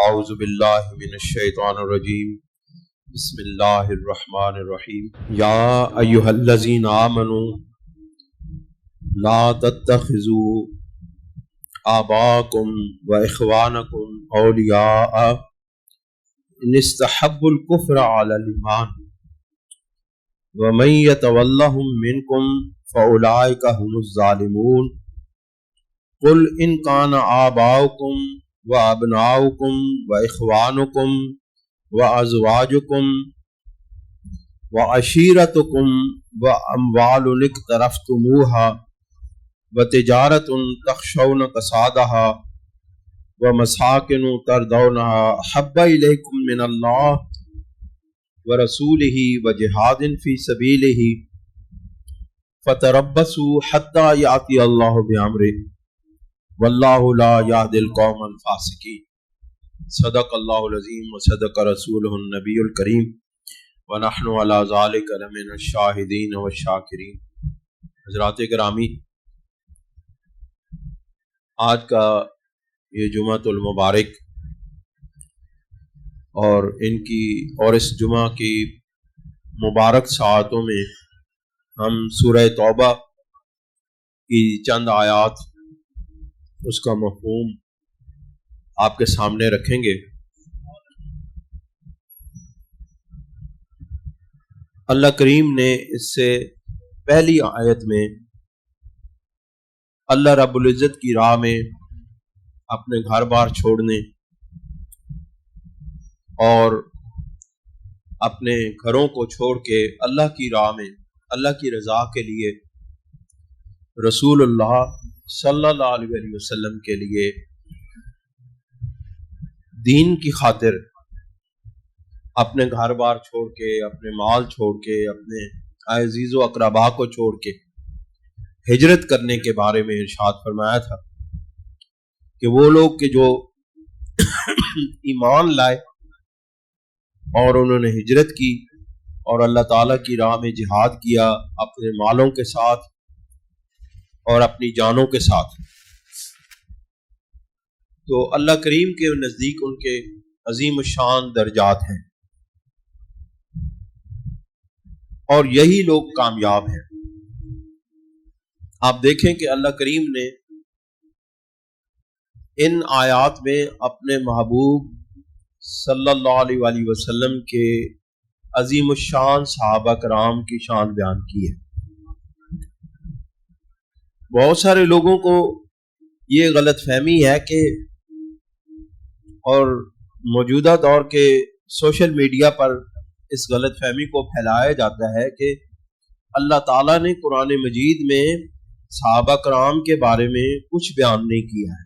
اعوذ باللہ من الشیطان الرجیم بسم اللہ الرحمن الرحیم یا ایہا الذین آمنوا لا تتخذوا آباءکم و اخوانکم اولیاء ان استحبوا الکفر علی الایمان ومن یتولہم منکم فاولئک هم الظالمون قل ان کان آباؤکم و ابناؤکم و اخوانکم و ازواجکم و عشیرتکم و اموال اقترفتموها و تجارت تخشون کسادها و مساکن ترضونها احب الیکم من اللہ و رسولہ و جہاد فی سبیلہ فتربصوا حتی یأتی اللہ بامرہ واللہ لا یہدی القوم الفاسقین صدق اللہ العظیم وصدق رسولہ النبی الکریم ونحن علی ذلک لمن الشاہدین والشاکرین۔ حضرات گرامی، آج کا یہ جمعۃ المبارک اور اس جمعہ کی مبارک ساعتوں میں ہم سورہ توبہ کی چند آیات، اس کا مفہوم آپ کے سامنے رکھیں گے۔ اللہ کریم نے اس سے پہلی آیت میں اللہ رب العزت کی راہ میں اپنے گھر بار چھوڑنے اور اپنے گھروں کو چھوڑ کے اللہ کی راہ میں اللہ کی رضا کے لیے رسول اللہ صلی اللہ علیہ وسلم کے لیے دین کی خاطر اپنے گھر بار چھوڑ کے، اپنے مال چھوڑ کے، اپنے عزیز و اقربا کو چھوڑ کے ہجرت کرنے کے بارے میں ارشاد فرمایا تھا کہ وہ لوگ کہ جو ایمان لائے اور انہوں نے ہجرت کی اور اللہ تعالیٰ کی راہ میں جہاد کیا اپنے مالوں کے ساتھ اور اپنی جانوں کے ساتھ، تو اللہ کریم کے نزدیک ان کے عظیم الشان درجات ہیں اور یہی لوگ کامیاب ہیں۔ آپ دیکھیں کہ اللہ کریم نے ان آیات میں اپنے محبوب صلی اللہ علیہ وسلم کے عظیم الشان صحابہ کرام کی شان بیان کی ہے۔ بہت سارے لوگوں کو یہ غلط فہمی ہے کہ، اور موجودہ دور کے سوشل میڈیا پر اس غلط فہمی کو پھیلایا جاتا ہے کہ اللہ تعالیٰ نے قرآن مجید میں صحابہ کرام کے بارے میں کچھ بیان نہیں کیا ہے،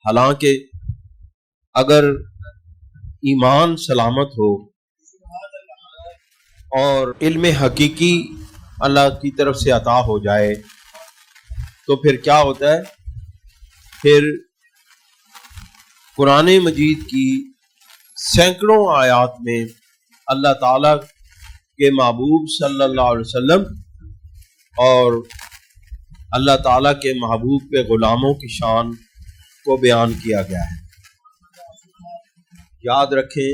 حالانکہ اگر ایمان سلامت ہو اور علم حقیقی اللہ کی طرف سے عطا ہو جائے تو پھر کیا ہوتا ہے، پھر قرآن مجید کی سینکڑوں آیات میں اللہ تعالیٰ کے محبوب صلی اللہ علیہ وسلم اور اللہ تعالیٰ کے محبوب کے غلاموں کی شان کو بیان کیا گیا ہے۔ یاد رکھیں،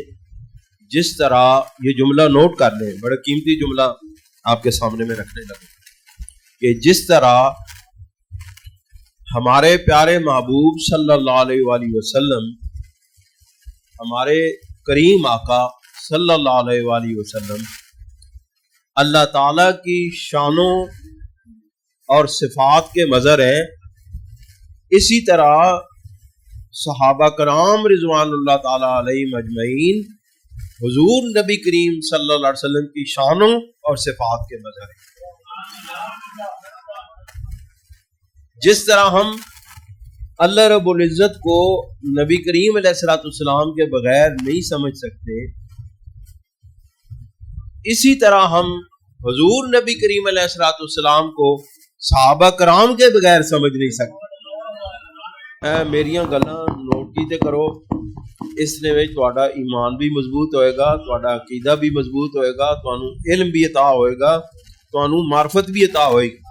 جس طرح یہ جملہ نوٹ کر لیں، بڑا قیمتی جملہ آپ کے سامنے میں رکھنے لگے کہ جس طرح ہمارے پیارے محبوب صلی اللہ علیہ وآلہ وسلم، ہمارے کریم آقا صلی اللہ علیہ وآلہ وسلم اللہ تعالیٰ کی شانوں اور صفات کے مظہر ہیں، اسی طرح صحابہ کرام رضوان اللہ تعالیٰ علیہم اجمعین حضور نبی کریم صلی اللہ علیہ وسلم کی شانوں اور صفات کے مظہر ہیں۔ جس طرح ہم اللہ رب العزت کو نبی کریم علیہ الصلوۃ والسلام کے بغیر نہیں سمجھ سکتے، اسی طرح ہم حضور نبی کریم علیہ الصلوۃ والسلام کو صحابہ کرام کے بغیر سمجھ نہیں سکتے۔ میریاں گلاں نوٹ کیتے کرو، اس نے وچ تہاڈا ایمان بھی مضبوط ہوئے گا، تہاڈا عقیدہ بھی مضبوط ہوئے گا، تانوں علم بھی عطا ہوئے گا، تانوں معرفت بھی عطا ہوئے گی۔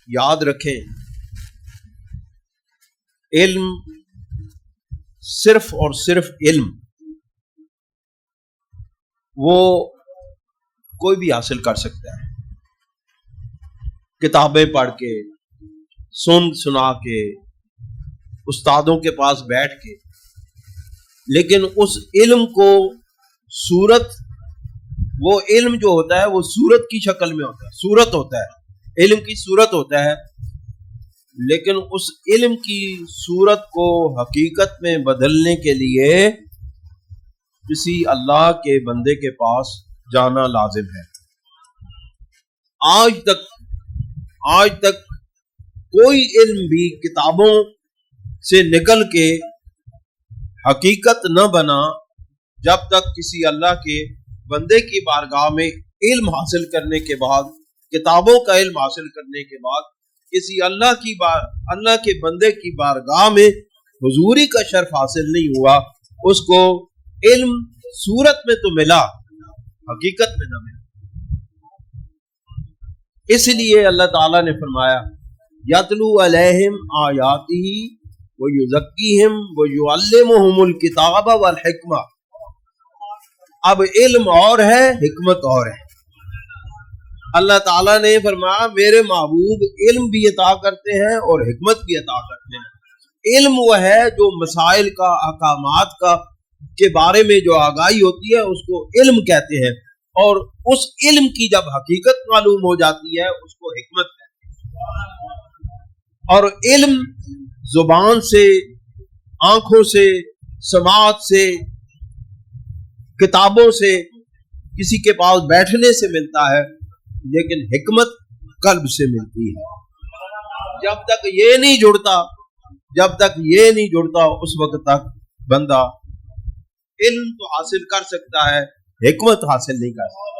یاد رکھیں علم صرف اور صرف علم وہ کوئی بھی حاصل کر سکتا ہے، کتابیں پڑھ کے، سنا کے، استادوں کے پاس بیٹھ کے، لیکن اس علم کو صورت، وہ علم جو ہوتا ہے وہ صورت کی شکل میں ہوتا ہے، صورت ہوتا ہے، علم کی صورت ہوتا ہے، لیکن اس علم کی صورت کو حقیقت میں بدلنے کے لیے کسی اللہ کے بندے کے پاس جانا لازم ہے۔ آج تک کوئی علم بھی کتابوں سے نکل کے حقیقت نہ بنا جب تک کسی اللہ کے بندے کی بارگاہ میں علم حاصل کرنے کے بعد، کتابوں کا علم حاصل کرنے کے بعد کسی اللہ کے بندے کی بارگاہ میں حضوری کا شرف حاصل نہیں ہوا۔ اس کو علم صورت میں تو ملا، حقیقت میں نہ ملا۔ اس لیے اللہ تعالیٰ نے فرمایا یتلو علیہم آیاتہ ویزکیہم ویعلمہم الکتاب والحکمہ۔ اب علم اور ہے، حکمت اور ہے۔ اللہ تعالیٰ نے فرمایا میرے محبوب علم بھی عطا کرتے ہیں اور حکمت بھی عطا کرتے ہیں۔ علم وہ ہے جو مسائل کا، احکامات کا کے بارے میں جو آگاہی ہوتی ہے اس کو علم کہتے ہیں، اور اس علم کی جب حقیقت معلوم ہو جاتی ہے اس کو حکمت کہتے ہیں۔ اور علم زبان سے، آنکھوں سے، سماعت سے، کتابوں سے، کسی کے پاس بیٹھنے سے ملتا ہے، لیکن حکمت قلب سے ملتی ہے۔ جب تک یہ نہیں جڑتا اس وقت تک بندہ علم تو حاصل کر سکتا ہے، حکمت حاصل نہیں کر سکتا۔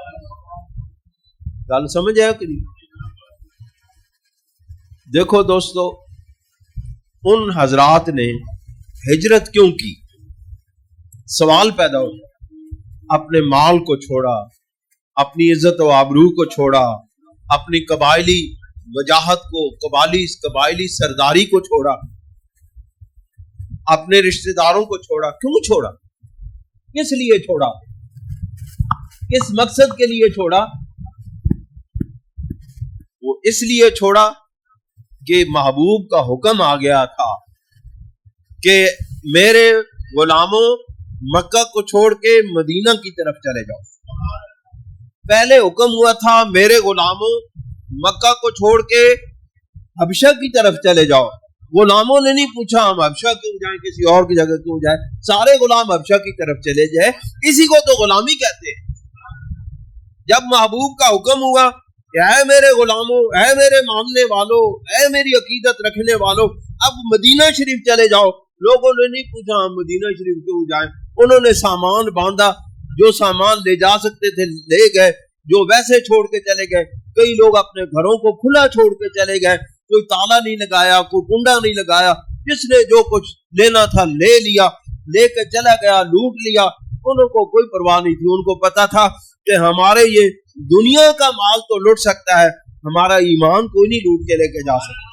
گل سمجھ آیا کہ نہیں؟ دیکھو دوستو، ان حضرات نے ہجرت کیوں کی؟ سوال پیدا ہو، اپنے مال کو چھوڑا، اپنی عزت و آبرو کو چھوڑا، اپنی قبائلی وجاہت کو، قبائلی سرداری کو چھوڑا، اپنے رشتہ داروں کو چھوڑا۔ کیوں چھوڑا؟ کس لیے چھوڑا؟ کس مقصد کے لیے چھوڑا؟ وہ اس لیے چھوڑا کہ محبوب کا حکم آ گیا تھا کہ میرے غلاموں مکہ کو چھوڑ کے مدینہ کی طرف چلے جاؤ۔ پہلے حکم ہوا تھا میرے غلاموں مکہ کو چھوڑ کے حبشہ کی طرف چلے جاؤ۔ غلاموں نے نہیں پوچھا ہم حبشہ کیوں جائیں، کسی اور کی جگہ کیوں جائیں، سارے غلام حبشہ کی طرف چلے جائے۔ اسی کو تو غلامی کہتے ہیں۔ جب محبوب کا حکم ہوا کہ اے میرے غلاموں، اے میرے ماننے والوں، اے میری عقیدت رکھنے والوں، اب مدینہ شریف چلے جاؤ، لوگوں نے نہیں پوچھا ہم مدینہ شریف کیوں جائیں۔ انہوں نے سامان باندھا، جو سامان لے جا سکتے تھے لے گئے، جو ویسے چھوڑ کے چلے گئے۔ کئی لوگ اپنے گھروں کو کھلا چھوڑ کے چلے گئے، کوئی تالا نہیں لگایا، کوئی کنڈا نہیں لگایا، جس نے جو کچھ لینا تھا لے لیا، لے کے چلا گیا، لوٹ لیا۔ انہوں کو کوئی پرواہ نہیں تھی، ان کو پتا تھا کہ ہمارے یہ دنیا کا مال تو لوٹ سکتا ہے، ہمارا ایمان کوئی نہیں لوٹ کے لے کے جا سکتا۔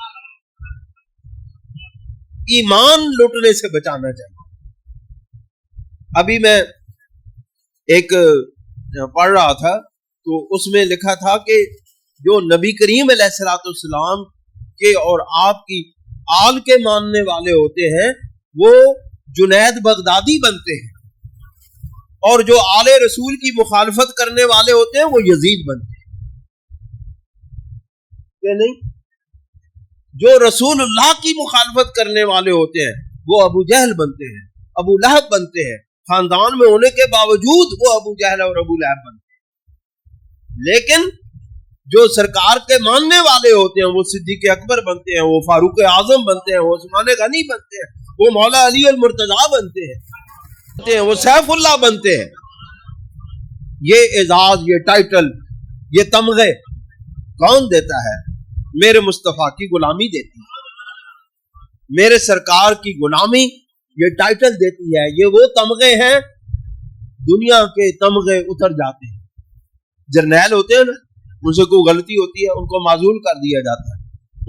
ایمان لوٹنے سے بچانا چاہیے۔ ابھی میں ایک پڑھ رہا تھا تو اس میں لکھا تھا کہ جو نبی کریم علیہ الصلوۃ والسلام کے اور آپ کی آل کے ماننے والے ہوتے ہیں وہ جنید بغدادی بنتے ہیں، اور جو آل رسول کی مخالفت کرنے والے ہوتے ہیں وہ یزید بنتے ہیں، کہ نہیں؟ جو رسول اللہ کی مخالفت کرنے والے ہوتے ہیں وہ ابو جہل بنتے ہیں، ابو لہب بنتے ہیں، خاندان میں ہونے کے باوجود وہ ابو جہل اور ابو لہب بنتے ہیں۔ لیکن جو سرکار کے ماننے والے ہوتے ہیں وہ صدیق اکبر بنتے ہیں، وہ فاروق اعظم بنتے ہیں، وہ عثمان غنی بنتے ہیں، وہ مولا علی المرتضیٰ بنتے ہیں، وہ سیف اللہ بنتے ہیں۔ یہ اعزاز، یہ ٹائٹل، یہ تمغے کون دیتا ہے؟ میرے مصطفیٰ کی غلامی دیتی ہے، میرے سرکار کی غلامی یہ ٹائٹل دیتی ہے۔ یہ وہ تمغے ہیں، دنیا کے تمغے اتر جاتے ہیں۔ جرنیل ہوتے ہیں نا، ان سے کوئی غلطی ہوتی ہے ان کو معزول کر دیا جاتا ہے،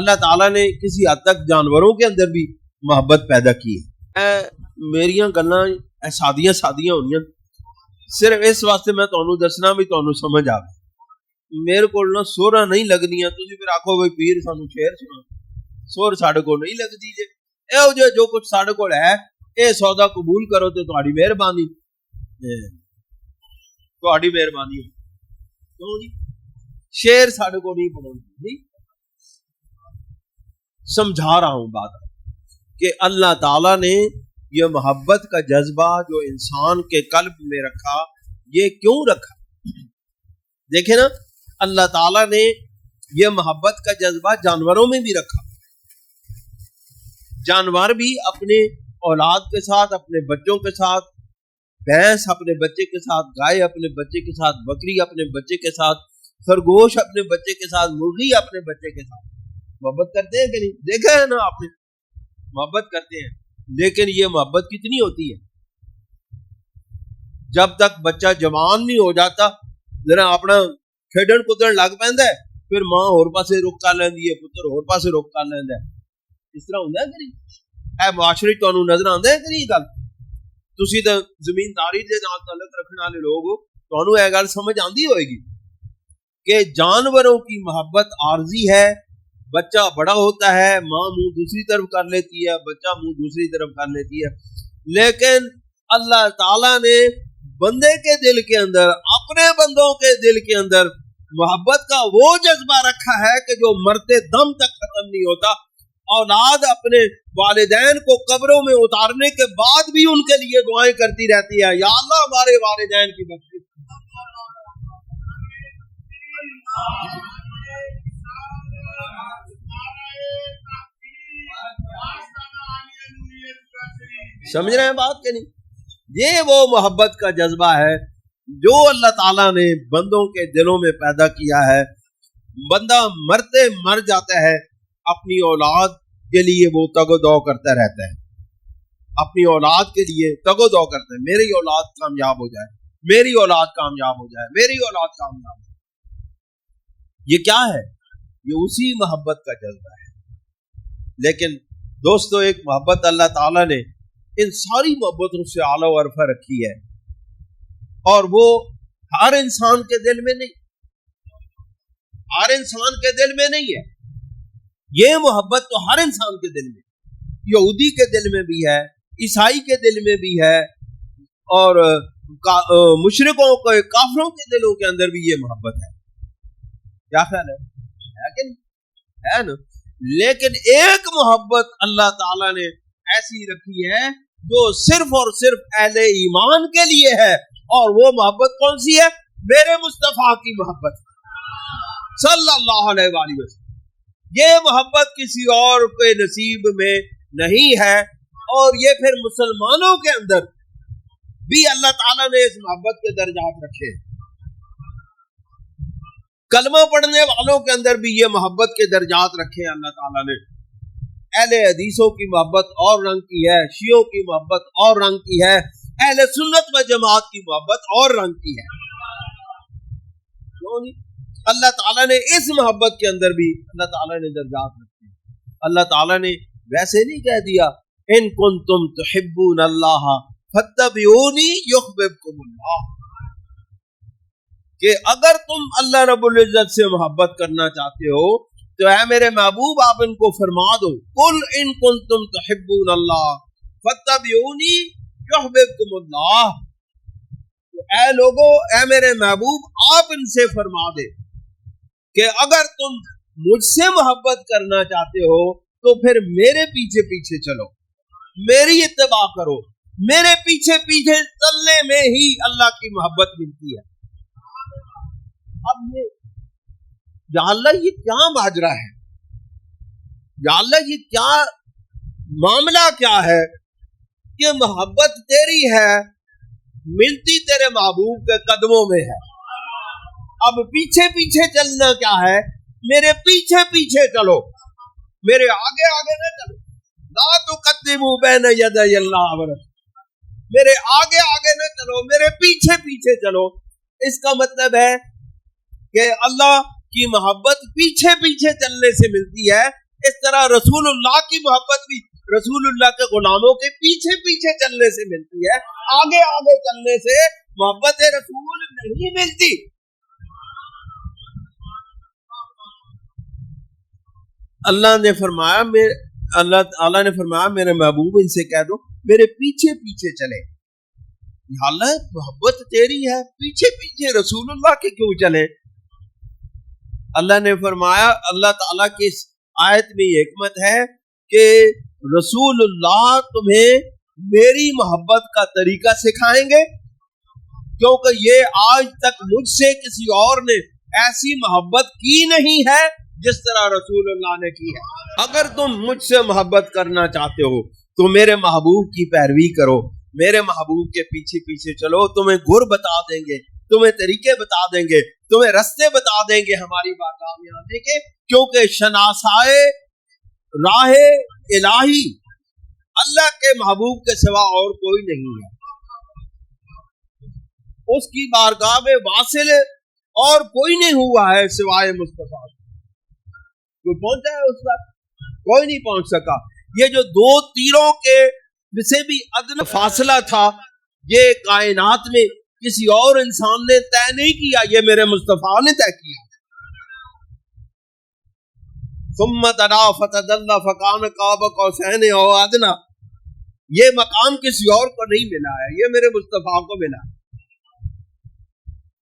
اللہ تعالیٰ نے کسی حد تک جانوروں کے اندر بھی محبت پیدا کی ہے. میریاں گلاں سادیاں سادیاں ہونیاں, صرف اس واسطے میں تانوں دسنا بھی تانوں سمجھ آوے. میرے کول نہ سورا نہیں لگنیاں, تسی پھر آکھو بھئی پیر سانوں شعر سنا, سور ساڈے کول نہیں لگدی جے. اے جو کچھ ساڈے کول ہے اے سودا قبول کرو تے تہاڈی مہربانی, تہاڈی مہربانی. کیوں جی شعر ساڈے کول نہیں پڑھن نہیں. سمجھا رہا ہوں بات کہ اللہ تعالیٰ نے یہ محبت کا جذبہ جو انسان کے قلب میں رکھا, یہ کیوں رکھا؟ دیکھیں نا, اللہ تعالیٰ نے یہ محبت کا جذبہ جانوروں میں بھی رکھا. جانور بھی اپنے اولاد کے ساتھ, اپنے بچوں کے ساتھ, بھینس اپنے بچے کے ساتھ, گائے اپنے بچے کے ساتھ, بکری اپنے بچے کے ساتھ, خرگوش اپنے بچے کے ساتھ, مرغی اپنے بچے کے ساتھ محبت کرتے ہیں کہ نہیں؟ دیکھا ہے نا آپ نے, محبت کرتے ہیں. لیکن یہ محبت کتنی ہوتی ہے؟ جب تک بچہ جوان نہیں ہو جاتا, ذرا اپنا کھیڈن کدن لگ پیندا ہے, پھر ماں ہور پاسے رخ کر لیندی ہے, پتر ہور پاسے رخ کر لیندا ہے. اس طرح ہوندا ہے کہ نہیں؟ اے معاشرے تانوں نظر آندا ہے کہ نہیں گل؟ تسی تے زمین داری دے نال تعلق رکھنے والے لوگ ہو, تانوں اے گل سمجھ آندی ہوئے گی کہ جانوروں کی محبت عارضی ہے. بچہ بڑا ہوتا ہے, ماں منہ دوسری طرف کر لیتی ہے, بچہ منہ دوسری طرف کر لیتی ہے. لیکن اللہ تعالیٰ نے بندے کے دل کے اندر, اپنے بندوں کے دل کے اندر محبت کا وہ جذبہ رکھا ہے کہ جو مرتے دم تک ختم نہیں ہوتا. اولاد اپنے والدین کو قبروں میں اتارنے کے بعد بھی ان کے لیے دعائیں کرتی رہتی ہے, یا اللہ ہمارے والدین کی بخشش. سمجھ رہے ہیں بات کہ نہیں؟ یہ وہ محبت کا جذبہ ہے جو اللہ تعالیٰ نے بندوں کے دلوں میں پیدا کیا ہے. بندہ مرتے مر جاتا ہے, اپنی اولاد کے لیے وہ تگ و دو کرتا رہتا ہے, اپنی اولاد کے لیے تگ و دو کرتا ہے, میری اولاد کامیاب ہو جائے, میری اولاد کامیاب ہو جائے, میری اولاد کامیاب ہو جائے. یہ کیا ہے؟ یہ اسی محبت کا جذبہ ہے. لیکن دوستو, ایک محبت اللہ تعالیٰ نے ان ساری محبتوں سے اعلیٰ و ارفع رکھی ہے, اور وہ ہر انسان کے دل میں نہیں, ہر انسان کے دل میں نہیں ہے. یہ محبت تو ہر انسان کے دل میں, یہودی کے دل میں بھی ہے, عیسائی کے دل میں بھی ہے, اور مشرکوں کے, کافروں کے دلوں کے اندر بھی یہ محبت ہے. کیا خیال ہے کہ ہے نا؟ لیکن ایک محبت اللہ تعالیٰ نے ایسی رکھی ہے جو صرف اور صرف اہل ایمان کے لیے ہے, اور وہ محبت کون سی ہے؟ میرے مصطفیٰ کی محبت صلی اللہ علیہ وآلہ وسلم. یہ محبت کسی اور کے نصیب میں نہیں ہے, اور یہ پھر مسلمانوں کے اندر بھی اللہ تعالیٰ نے اس محبت کے درجات رکھے. کلمہ پڑھنے والوں کے اندر بھی یہ محبت کے درجات رکھے اللہ تعالیٰ نے. اہل حدیثوں کی محبت اور رنگ کی ہے, شیعوں کی محبت اور رنگ کی ہے, اہل سنت و جماعت کی محبت اور رنگ کی ہے. کیوں نہیں؟ اللہ تعالیٰ نے اس محبت کے اندر بھی اللہ تعالیٰ نے درجات رکھے. اللہ تعالیٰ نے ویسے نہیں کہہ دیا ان کنتم تحبون اللہ فاتبعونی یحببکم اللہ, کہ اگر تم اللہ رب العزت سے محبت کرنا چاہتے ہو تو اے میرے محبوب آپ ان کو فرما دو, قل ان کنتم تحبون اللہ فاتبعونی یحببکم اللہ. اے لوگو, اے میرے محبوب آپ ان سے فرما دے کہ اگر تم مجھ سے محبت کرنا چاہتے ہو تو پھر میرے پیچھے پیچھے چلو, میری اتباع کرو, میرے پیچھے پیچھے چلنے میں ہی اللہ کی محبت ملتی ہے. اب یہ یا اللہ یہ کیا ماجرا ہے, یا اللہ یہ کیا معاملہ کیا ہے کہ محبت تیری ہے, ملتی تیرے محبوب کے قدموں میں ہے, اب پیچھے پیچھے چلنا کیا ہے؟ میرے پیچھے پیچھے چلو, میرے آگے آگے نہ چلو. لا تقدموا بین یدی اللہ ورسولہ, میرے آگے آگے نہ چلو, میرے پیچھے پیچھے چلو. اس کا مطلب ہے کہ اللہ کی محبت پیچھے پیچھے چلنے سے ملتی ہے, اس طرح رسول اللہ کی محبت بھی رسول اللہ کے غلاموں کے پیچھے پیچھے چلنے سے ملتی ہے، آگے آگے چلنے سے محبت رسول نہیں ملتی۔ اللہ تعالیٰ نے فرمایا میرے محبوب ان سے کہہ دو میرے پیچھے پیچھے چلے۔ یا اللہ محبت تیری ہے، پیچھے پیچھے رسول اللہ کے کیوں چلے؟ اللہ نے فرمایا اللہ تعالیٰ کی اس آیت میں یہ حکمت ہے کہ رسول اللہ تمہیں میری محبت کا طریقہ سکھائیں گے، کیونکہ یہ آج تک مجھ سے کسی اور نے ایسی محبت کی نہیں ہے جس طرح رسول اللہ نے کی ہے۔ اگر تم مجھ سے محبت کرنا چاہتے ہو تو میرے محبوب کی پیروی کرو، میرے محبوب کے پیچھے پیچھے چلو، تمہیں گر بتا دیں گے، تمہیں طریقے بتا دیں گے، تمہیں رستے بتا دیں گے ہماری بارگاہ میں آنے کے، کیونکہ شناسائے راہ الہی اللہ کے محبوب کے سوا اور کوئی نہیں ہے۔ اس کی بارگاہ میں واصل اور کوئی نہیں ہوا ہے سوائے مصطفیٰ۔ کوئی پہنچا ہے اس تک؟ کوئی نہیں پہنچ سکا۔ یہ جو دو تیروں کے سے بھی ادنا فاصلہ تھا، یہ کائنات میں کسی اور انسان نے طے نہیں کیا، یہ میرے مصطفیٰ نے طے کیا۔ ثم دنا فتدلى فكان قاب قوسين او ادنى، یہ مقام کسی اور کو نہیں ملا ہے، یہ میرے مصطفیٰ کو ملا۔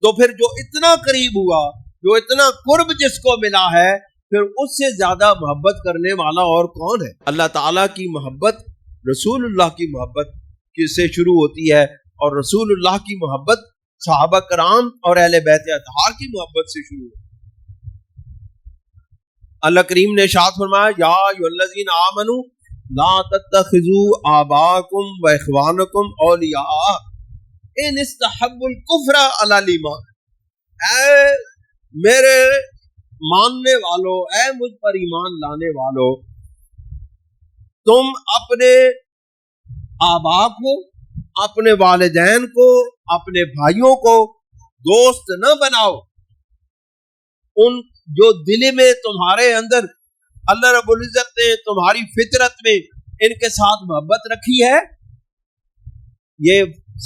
تو پھر جو اتنا قریب ہوا، جو اتنا قرب جس کو ملا ہے، پھر اس سے زیادہ محبت کرنے والا اور کون ہے؟ اللہ تعالیٰ کی محبت رسول اللہ کی محبت سے شروع ہوتی ہے، اور رسول اللہ کی محبت صحابہ کرام اور اہل بیت اطہار کی محبت سے شروع ہوتی ہے۔ اللہ کریم نے ارشاد فرمایا یا ایھا الذین آمنوا لا تتخذوا آباءکم واخوانکم اولیاء ان استحبوا الکفر علی الایمان، اے میرے ماننے والوں، اے مجھ پر ایمان لانے والوں، تم اپنے آبا کو، اپنے والدین کو، اپنے بھائیوں کو دوست نہ بناؤ، ان جو دل میں تمہارے اندر اللہ رب العزت نے تمہاری فطرت میں ان کے ساتھ محبت رکھی ہے۔ یہ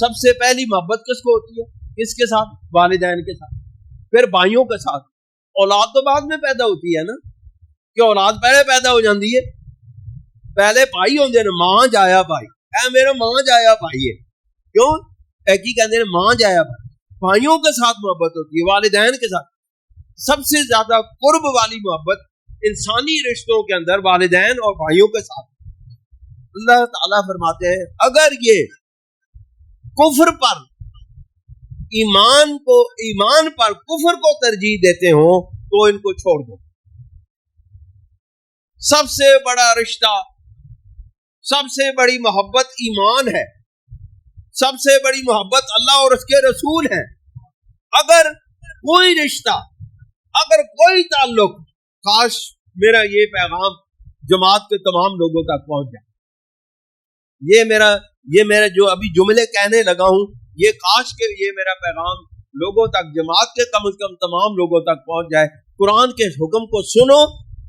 سب سے پہلی محبت کس کو ہوتی ہے؟ کس کے ساتھ؟ والدین کے ساتھ، پھر بھائیوں کے ساتھ۔ اولاد تو بعد میں پیدا ہوتی ہے نا، کہ اولاد پہلے پیدا ہو جاتی ہے، پہلے بھائی ہوندے نے، ماں جایا بھائی، اے میرا ماں جایا بھائی ہے، کیوں؟ کی کہتے ہیں ماں جایا بھائی۔ بھائیوں کے ساتھ محبت ہوتی ہے، والدین کے ساتھ۔ سب سے زیادہ قرب والی محبت انسانی رشتوں کے اندر والدین اور بھائیوں کے ساتھ۔ اللہ تعالیٰ فرماتے ہیں اگر یہ کفر پر ایمان پر کفر کو ترجیح دیتے ہوں تو ان کو چھوڑ دو۔ سب سے بڑا رشتہ، سب سے بڑی محبت ایمان ہے، سب سے بڑی محبت اللہ اور اس کے رسول ہے۔ اگر کوئی رشتہ، اگر کوئی تعلق، کاش میرا یہ پیغام جماعت کے تمام لوگوں تک پہنچ جائے، یہ میرا جو ابھی جملے کہنے لگا ہوں، یہ کاش کہ یہ میرا پیغام لوگوں تک، جماعت کے کم از کم تمام لوگوں تک پہنچ جائے۔ قرآن کے حکم کو سنو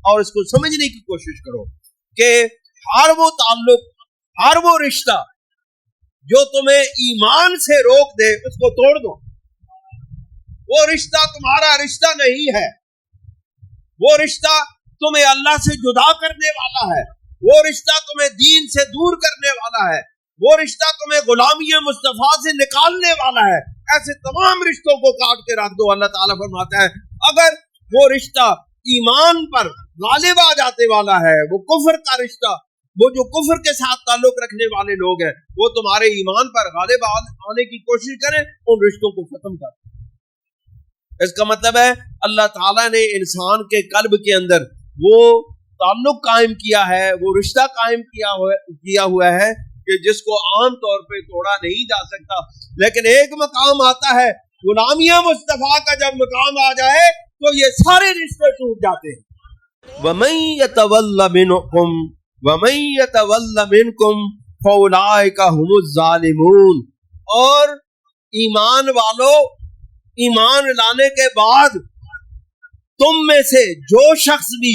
اور اس کو سمجھنے کی کوشش کرو کہ ہر وہ تعلق، ہر وہ رشتہ جو تمہیں ایمان سے روک دے اس کو توڑ دو۔ وہ رشتہ تمہارا رشتہ نہیں ہے، وہ رشتہ تمہیں اللہ سے جدا کرنے والا ہے، وہ رشتہ تمہیں دین سے دور کرنے والا ہے، وہ رشتہ تمہیں غلامی مصطفیٰ سے نکالنے والا ہے۔ ایسے تمام رشتوں کو کاٹ کے رکھ دو۔ اللہ تعالیٰ فرماتا ہے اگر وہ رشتہ ایمان پر غالب آ جاتے والا ہے، وہ کفر کا رشتہ، وہ جو کفر کے ساتھ تعلق رکھنے والے لوگ ہیں، وہ تمہارے ایمان پر غالب آنے کی کوشش کریں، ان رشتوں کو ختم کر دو۔ اس کا مطلب ہے اللہ تعالیٰ نے انسان کے قلب کے اندر وہ تعلق قائم کیا ہے، وہ رشتہ قائم کیا ہوا ہے کہ جس کو عام طور پہ توڑا نہیں جا سکتا۔ لیکن ایک مقام آتا ہے، غلامی مصطفیٰ کا جب مقام آ جائے تو یہ سارے رشتے ٹوٹ جاتے ہیں۔ وَمَن يَتَوَلَّ مِنْكُمْ فَأُولَٰئِكَ هُمُ الظَّالِمُونَ، اور ایمان والوں، ایمان لانے کے بعد تم میں سے جو شخص بھی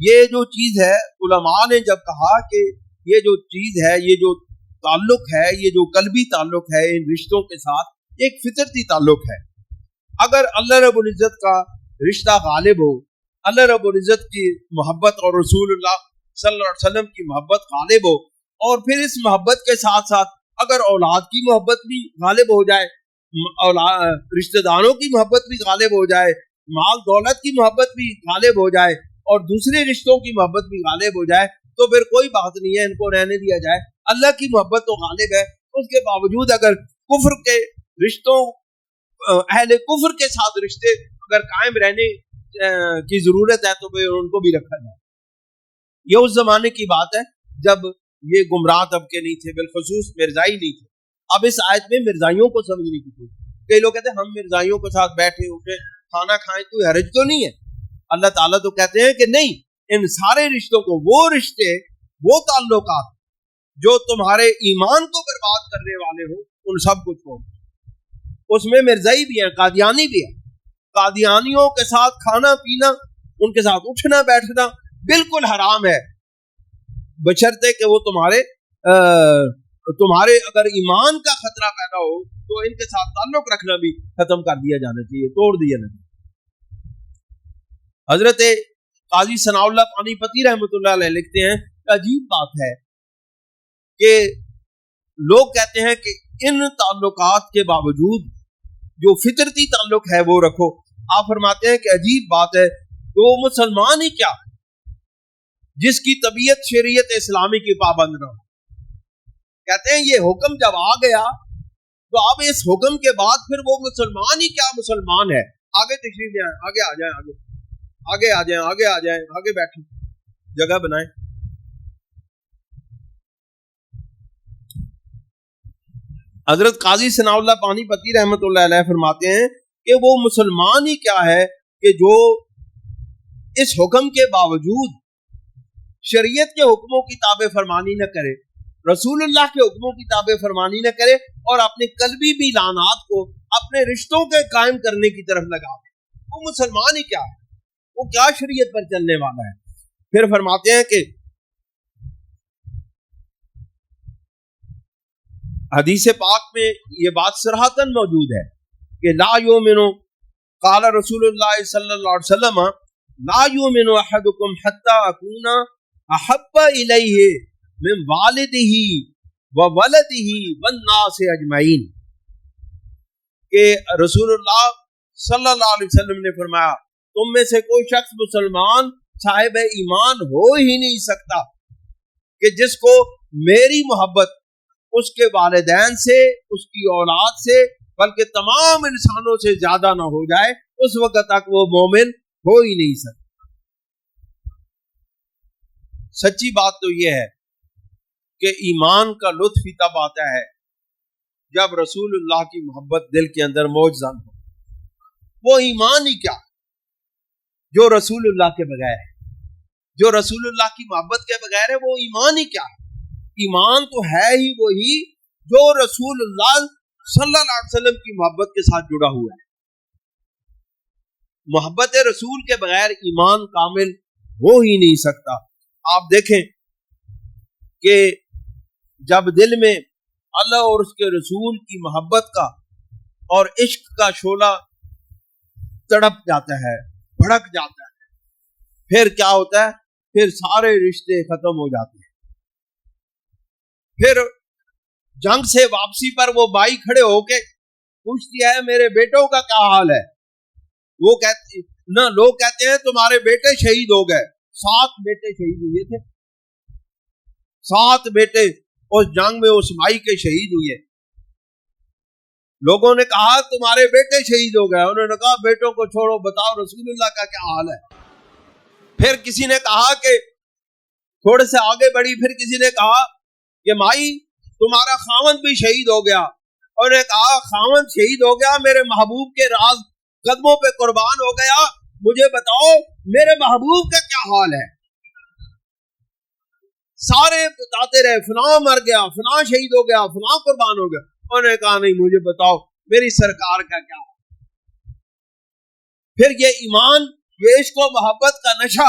یہ جو چیز ہے علماء نے جب کہا کہ یہ جو چیز ہے، یہ جو تعلق ہے، یہ جو قلبی تعلق ہے ان رشتوں کے ساتھ ایک فطرتی تعلق ہے. اگر اللہ رب العزت کا رشتہ غالب ہو، اللہ رب العزت کی محبت اور رسول اللہ صلی اللہ علیہ وسلم کی محبت غالب ہو، اور پھر اس محبت کے ساتھ ساتھ اگر اولاد کی محبت بھی غالب ہو جائے، رشتہ داروں کی محبت بھی غالب ہو جائے، مال دولت کی محبت بھی غالب ہو جائے، اور دوسرے رشتوں کی محبت بھی غالب ہو جائے، تو پھر کوئی بات نہیں ہے، ان کو رہنے دیا جائے. اللہ کی محبت تو غالب ہے، اس کے باوجود اگر کفر کے رشتوں، اہل کفر کے ساتھ رشتے اگر قائم رہنے کی ضرورت ہے تو پھر ان کو بھی رکھا جائے. یہ اس زمانے کی بات ہے جب یہ گمراہ طبقے نہیں تھے، بالخصوص مرزائی نہیں تھے. اب اس آیت میں مرزائیوں کو سمجھنے کی کوشش، کئی لوگ کہتے ہیں ہم مرزائیوں کے ساتھ بیٹھے اٹھے کھانا کھائیں کوئی حرج تو نہیں ہے. اللہ تعالیٰ تو کہتے ہیں کہ نہیں، ان سارے رشتوں کو، وہ رشتے، وہ تعلقات جو تمہارے ایمان کو برباد کرنے والے ہو، ان سب کو چھوڑ. اس میں مرزائی بھی ہیں، قادیانی بھی ہیں. قادیانیوں کے ساتھ کھانا پینا، ان کے ساتھ اٹھنا بیٹھنا بالکل حرام ہے، بشرطے کہ وہ تمہارے اگر ایمان کا خطرہ پیدا ہو تو ان کے ساتھ تعلق رکھنا بھی ختم کر دیا جانا چاہیے، توڑ دیا جانا چاہیے. حضرت قاضی ثناء اللہ پانی پتی رحمۃ اللہ علیہ لکھتے ہیں کہ عجیب بات ہے کہ لوگ کہتے ہیں کہ ان تعلقات کے باوجود جو فطرتی تعلق ہے وہ رکھو. آپ فرماتے ہیں کہ عجیب بات ہے، تو وہ مسلمان ہی کیا جس کی طبیعت شریعت اسلامی کی پابند نہ ہو. کہتے ہیں یہ حکم جب آ گیا تو اب اس حکم کے بعد پھر وہ مسلمان ہی کیا مسلمان ہے. آگے تشریف لے آئیں، آگے آ جائیں، آگے آ جائیں، آگے آ جائیں، آگے بیٹھیں، جگہ بنائیں. حضرت قاضی ثناء اللہ پانی پتی رحمۃ اللہ علیہ فرماتے ہیں کہ وہ مسلمان ہی کیا ہے کہ جو اس حکم کے باوجود شریعت کے حکموں کی تابع فرمانی نہ کرے، رسول اللہ کے حکموں کی تابع فرمانی نہ کرے، اور اپنے قلبی میلانات کو اپنے رشتوں کے قائم کرنے کی طرف لگا دے. وہ مسلمان ہی کیا ہے، وہ کیا شریعت پر چلنے والا ہے. پھر فرماتے ہیں کہ حدیث پاک میں یہ بات صراحتاً موجود ہے کہ لا یؤمن، قال رسول اللہ صلی اللہ علیہ وسلم، لا یؤمن احدکم حتی اکون احب الیہ من والدہ وولدہ والناس اجمعین. کہ رسول اللہ صلی اللہ علیہ وسلم نے فرمایا تم میں سے کوئی شخص مسلمان صاحب ایمان ہو ہی نہیں سکتا کہ جس کو میری محبت اس کے والدین سے، اس کی اولاد سے، بلکہ تمام انسانوں سے زیادہ نہ ہو جائے، اس وقت تک وہ مومن ہو ہی نہیں سکتا. سچی بات تو یہ ہے کہ ایمان کا لطف ہی تب آتا ہے جب رسول اللہ کی محبت دل کے اندر موجزن ہو. وہ ایمان ہی کیا جو رسول اللہ کے بغیر ہے، جو رسول اللہ کی محبت کے بغیر ہے، وہ ایمان ہی کیا ہے. ایمان تو ہے ہی وہی جو رسول اللہ صلی اللہ علیہ وسلم کی محبت کے ساتھ جڑا ہوا ہے. محبت رسول کے بغیر ایمان کامل ہو ہی نہیں سکتا. آپ دیکھیں کہ جب دل میں اللہ اور اس کے رسول کی محبت کا اور عشق کا شعلہ تڑپ جاتا ہے، بھڑک جاتا ہے، پھر کیا ہوتا ہے؟ پھر سارے رشتے ختم ہو جاتے ہیں. پھر جنگ سے واپسی پر وہ بھائی کھڑے ہو کے پوچھتی ہے میرے بیٹوں کا کیا حال ہے. وہ کہتے نہ، لوگ کہتے ہیں تمہارے بیٹے شہید ہو گئے. 7 بیٹے شہید ہوئے تھے، 7 بیٹے اس جنگ میں اس بھائی کے شہید ہوئے. لوگوں نے کہا تمہارے بیٹے شہید ہو گئے. انہوں نے کہا بیٹوں کو چھوڑو، بتاؤ رسول اللہ کا کیا حال ہے. پھر کسی نے کہا کہ تھوڑے سے آگے بڑھی، پھر کسی نے کہا کہ مائی تمہارا خاوند بھی شہید ہو گیا. اور نے کہا خاوند شہید ہو گیا، میرے محبوب کے راز قدموں پہ قربان ہو گیا، مجھے بتاؤ میرے محبوب کا کیا حال ہے. سارے بتاتے رہے فلاں مر گیا، فلاں شہید ہو گیا، فلاں قربان ہو گیا. انہوں نے کہا نہیں، مجھے بتاؤ میری سرکار کا کیا حال. پھر یہ ایمان، یہ عشق و محبت کا نشہ